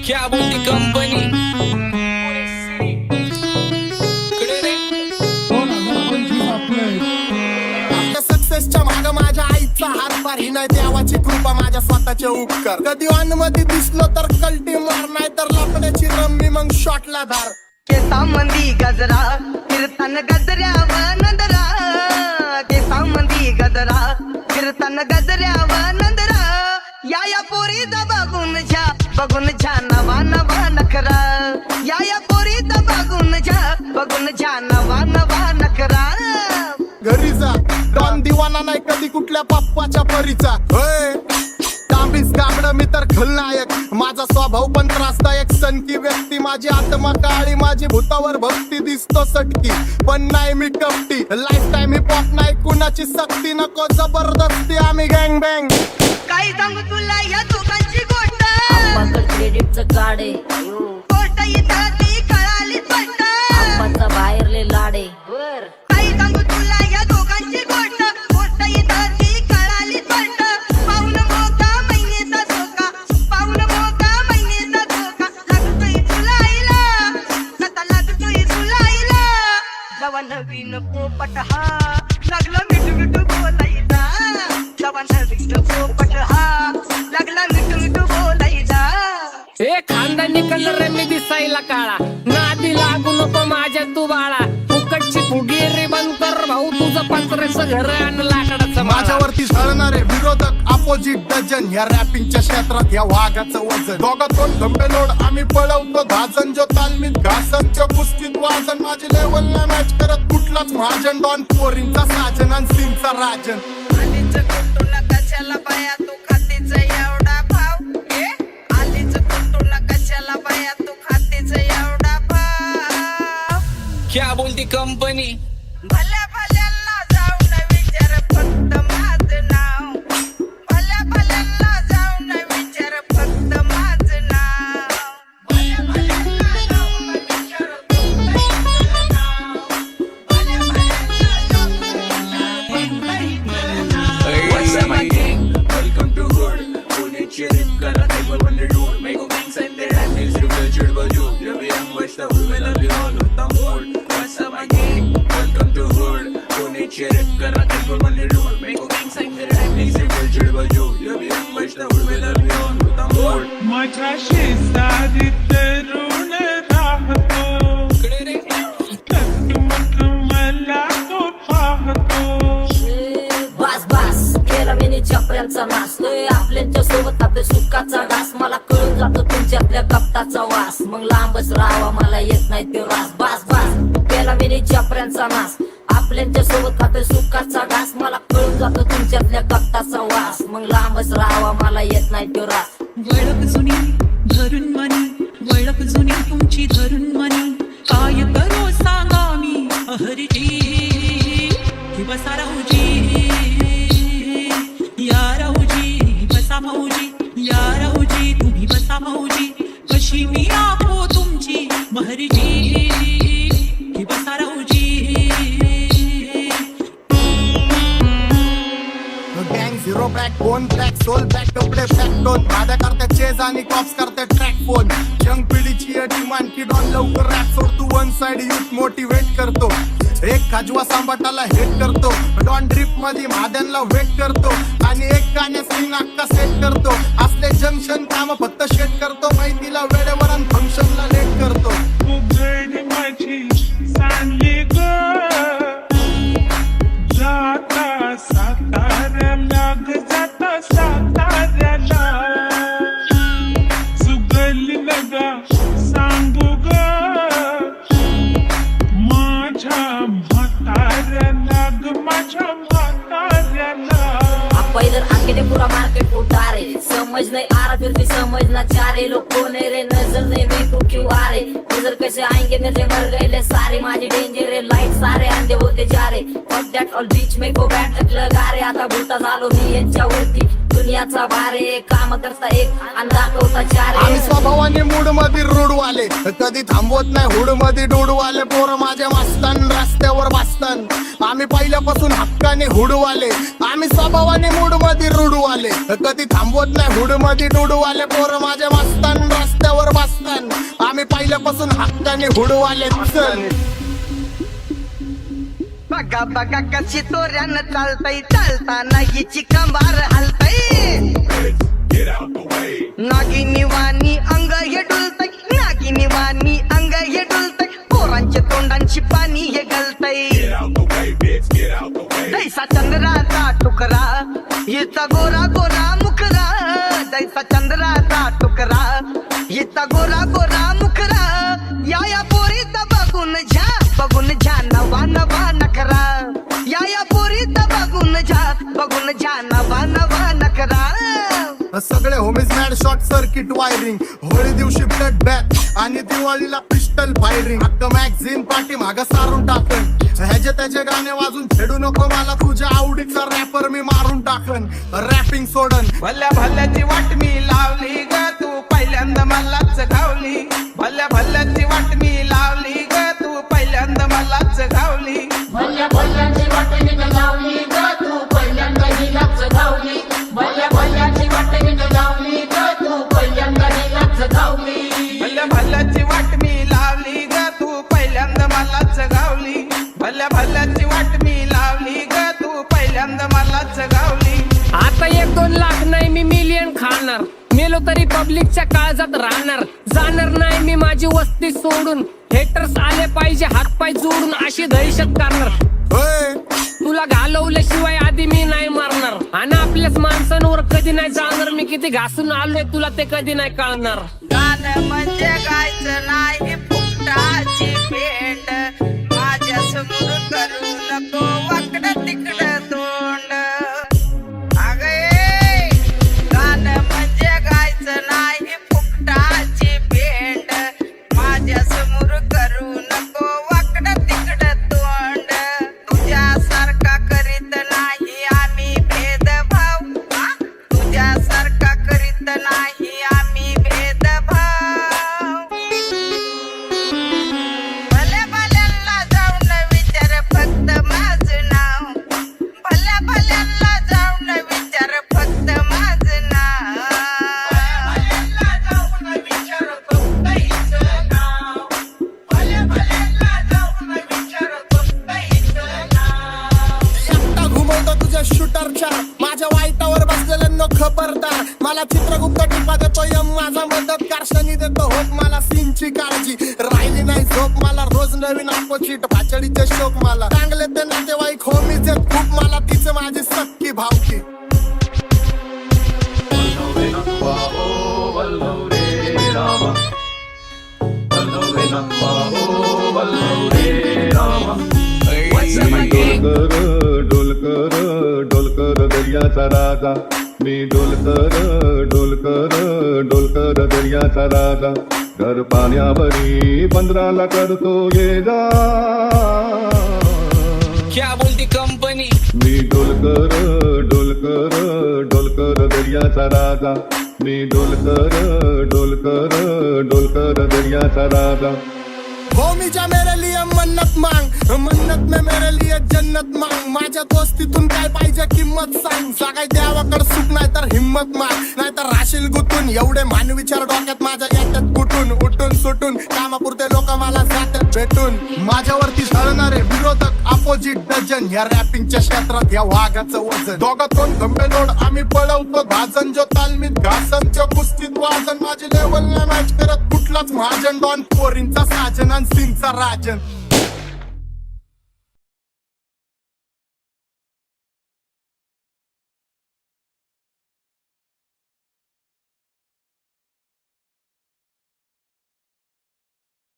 क्या बोलती कंपनी सक्सेसच्या माग माझ्या आईचा हातभार ही नाही देवाची कृपा माझ्या स्वतःचे उपकार कधी मध्ये दिसलो तर कल्टी मार नाही तर लपड्याची रम्मी मग शॉटला धार केसामंदी गजरा कीर्तन गजऱ्याव नंदरा केसामंदी गजरा कीर्तन गजऱ्याव नंदरा या पोरीचा बघून झा नवा नवा नखरा या पोरीचा बघून झा नवा नवा नखरा घरी जा डॉन दिवाना नाही कधी कुठल्या पप्पाच्या परीचा तांबीस गाबड मी तर खलनायक माझा स्वभाव पण त्रासदायक सनकी व्यक्ती माझी आत्मा काळी माझी भूतावर भक्ती दिसतो सटकी पण नाही मी कपटी लाईफ टाइम हिप हॉप नाही कुणाची सक्ती नको जबरदस्ती आम्ही गँग बँग काही सांगू तुला या दोघांची गोष्ट क्रेडिटचं काढे गोष्ट इथं ती कळाली स्पष्ट आप्पाचा बाहेरले लाडे काही सांगू तुला या दोघांची गोष्ट इथं ती कळाली स्पष्ट पाऊन मोका महिनेचा धोका पाऊन मोका महिनेचा धोका लागतोय तुलाईला आता लागतोय तुलाईला जवा नवीन पोपट हा लागला मिठू मिठू बोलायचा जवा नवीन पोपट हा लागला मिठू मिठू बोलायचा ए खानदानी कलर रे मी दिसायला काळा नादी लागू नको माझ्या तू बाळा फुकटची फुगीरी बंद कर भाऊ तुझं पत्र्याचं घर आणि लाकडाचं माझ्यावरती झळणारे विरोधक अपोजिट डजन या रॅपिंगच्या क्षेत्रात या वाघाचं वजन दोघातून धंबे लोड आम्ही पळवतो धाजन जो तालमीत घासन त्या कुस्तीत वाजन माझी लेवल नाही मॅच करत कुठलाच महाजन डॉन पोरींचा साजन आणि सिंगचा राजन आलीच कुटुला कशाला बाया तू खातीच एवढा भाव आलीच कुटुला कशाला बाया तू खातीच एवढा भाव क्या बोलती कंपनी भल्या भल्यांना जाऊन विचार फक्त माझं नाव भल्या भल्यांना जाऊन विचार फक्त माझं नाव भल्या भल्यांना जाऊन विचार फक्त माझं नाव भल्या भल्यांना What's up, my gang? Welcome to Hood. पुण्याची रिप करा table when they do it. Make a gang sign their hand, is real chirba you. Ravi and Vaishnav, we love you all with the mood. What's up, my gang? Welcome to Hood. पुण्याची रिप करा table when they do it. Make a gang sign their hand, is real chirba you. Ravi and Vaishnav, we love you all with the mood. माझ्या शेजारी तरुण राहतो मग मला तो पाहतो बास बास केला मी चपऱ्यांचा नाश आपल्याच्या सोबत आपल्या सुखाचा डास मला कळून जातो तुमच्यातल्या कपटाचा वास मग लांबच राहावा मला येत नाही तो रास बास बास केला मी चपऱ्यांचा नाश आपल्याच्या सोबत आपल्या सुखाचा डास मला कळून जातो तुमच्यातल्या कपटाचा वास मग लांबच राहावा मला येत नाही तो रास वळख जुनी धरून मनी वळख जुनी तुमची धरून मनी काय करो सांगा मी अहरजी कि बसा राहूजी या राहूजी बसा भाऊजी या राहूजी तुम्ही बसा भाऊजी कशी मी आपो तुमची महरजी कि बसा राहूजी गँग zero black phone black soul black कपडे ब्लॅक टोन माझ्या करते चेज आणि कॉप्स करते ट्रॅक फोन यंग पिढीची डिमांड की डॉन लवकर रॅप सोड तू वन साइड युथ मोटिवेट करतो एक खाजवा सांबाटाला हेट करतो डॉन ड्रिप मध्ये महाद्यांना वेट करतो आणि एक गाण्यासाठी नाक्का सेट करतो असले जंक्शन काम फक्त शेट करतो माहितीला वेळेवर आणि फंक्शनला लेट करतो उघड माझी सांडली ग जाता साताऱ्याला ग जाता साताऱ्याला सुगल लगा सांगू ग माझ्या म्हाताऱ्याला ग माझ्या म्हाताऱ्याला आपा इधर आके पूरा मार्केट उठा रे समझ नहीं आ रहा फिर भी समझना चाह रहे लोग कौन है रे नजर नहीं मेरे को क्यों आ रहे उधर कैसे आएंगे मेरे मर गए ले सारे माझे डेंजर रे लाइट सारे अंधे होते जा रहे फक दॅट ऑल बीच में को बॅट लगा रे आता भूता झालो मी यांच्यावरती दुनियाचा भारे काम करता एक आणि दाखवता चार आम्ही स्वभावाने मूड मध्ये रूडवाले कधी थांबवत नाही हुड मध्ये डोडवाले पोर माझ्या मस्तान रस्त्यावर बसतान आम्ही पहिल्यापासून हक्काने हुडवाले आम्ही स्वभावाने मूड मध्ये रूडवाले कधी थांबवत नाही हुड मध्ये डोडवाले पोर माझ्या मस्तान रस्त्यावर मस्तान आम्ही पहिल्यापासून हक्काने हुडवाले चल बघा बघा कशी तोऱ्यानं चालतय चालताना हिची कंबार हलतय नागिनी वाणी अंग हे डुलतय नागिनी वाणी अंग हे डुलतय पोरांच्या तोंडांची पाणी हे गलतय जैसा चंद्राचा तुकडा हिचा गोरा गोरा मुखरा जैसा चंद्राचा तुकडा हिचा गोरा गोरा मुखरा या पोरीचा बघून झा नवा नवा नखरा या पोरीचा बघून झा नवा नवा नखरा सगळे homies mad short circuit wiring Holi दिवशी ब्लड बॅथ आणि दिवाळीला पिस्टल फायरिंग हक्क मॅगझिन पाठी माग सारून टाकन ह्याचे त्याचे गाणे वाजून छेडू नको मला तुझ्या आवडीचा रॅपर मी मारून टाकन रॅपिंग सोडन भल्या भल्याची वाट मी लावली ग तू पहिल्यांदा मलाच घावली भल्या भल्याची वाट मी लावली ग तू पहिल्यांदा मलाच घावली भल्या भल्याची वाट मी लावली ग तू पहिल्यांदा हिलाच घावली भल्या भल्याची वाट मी लावली ग तू पहिल्यांदा हिलाच घावली भल्या भल्याची वाट मी लावली ग तू पहिल्यांदा मलाच घावली भल्या भल्याची वाट मी लावली ग तू पहिल्यांदा मलाच घावली आता 1-2 लाख नाही मी मिलियन खाणार मेलो तरी पब्लिकच्या काळजात राहणार जाणार नाही मी माझी वस्ती सोडून हेटर्स आले पाहिजे हातपाय जोडून अशी दहशत करणार होय तुला घालवल्याशिवाय आधी मी नाही मारणार आणि आपल्याच माणसांवर कधी नाही जाणार मी किती घासून आलोय तुला ते कधी नाही कळणार गाणं म्हणजे गायचं नाही फुकटाची भेंड माझ्या समोर करू नको वाकडं तिकडं तोंड अगे गाणं म्हणजे गायचं नाही फुकटाची भेंड माझ्या समोर करू नको वाकडं तिकडं तोंड तुझ्यासारखा करीत नाही आम्ही भेदभाव तुझ्यासारखा करीत नाही आम्ही भेदभाव भल्या भल्यांना जाऊन विचार फक्त माझं नाव भल्या भल्यांना जाऊन विचार फक्त माझं नाव एकटा घुमवतो तुझ्या शूटरच्या माझ्या वाईटावर बसलेल्यांनो खबरदार मला चित्रगुप्त टिपा देतो यम माझा मदतगार शनी देतो होप मला सीनची काळजी राहिली नाही झोप मला रोज नवीन अपोजिट भाचडीचे शोक मला चांगले ते नातेवाईक होमीच आहेत खूप मला तिचं माझी सक्की भावकी डोलकर दर्याचा राजा मी डोलकर दर्याचा राजा घर पाण्यावरी 15 करतो ये जा क्या बोलती कंपनी मी डोलकर दर्याचा राजा मी डोलकर दर्याचा राजा होमीच्या मेरे लिए मन्नत मांग मन्नत में मेरे लिए जन्नत मांग माझ्या दोस्तीतून काय पाहिजे किंमत सांग सगळ्या देवाकडे सुख नाही तर हिम्मत माग नाही तर राशील गुतून एवढे मान विचार डोक्यात माझ्या येतात कुठून उठून सुटून कामापुरते लोक मला जातात भेटून माझ्यावरती झळणारे विरोधक अपोजिट डझन या रॅपिंगच्या क्षेत्रात या वाघाचं वजन दोघातून गंभे लोड आम्ही पळवतो भाजन जो तालमीत घासनच्या कुस्तीत वाजन माझी लेवल नाही मॅच करत कुठलाच महाजन डॉन पोरींचा साजन आणि सिंगचा राजन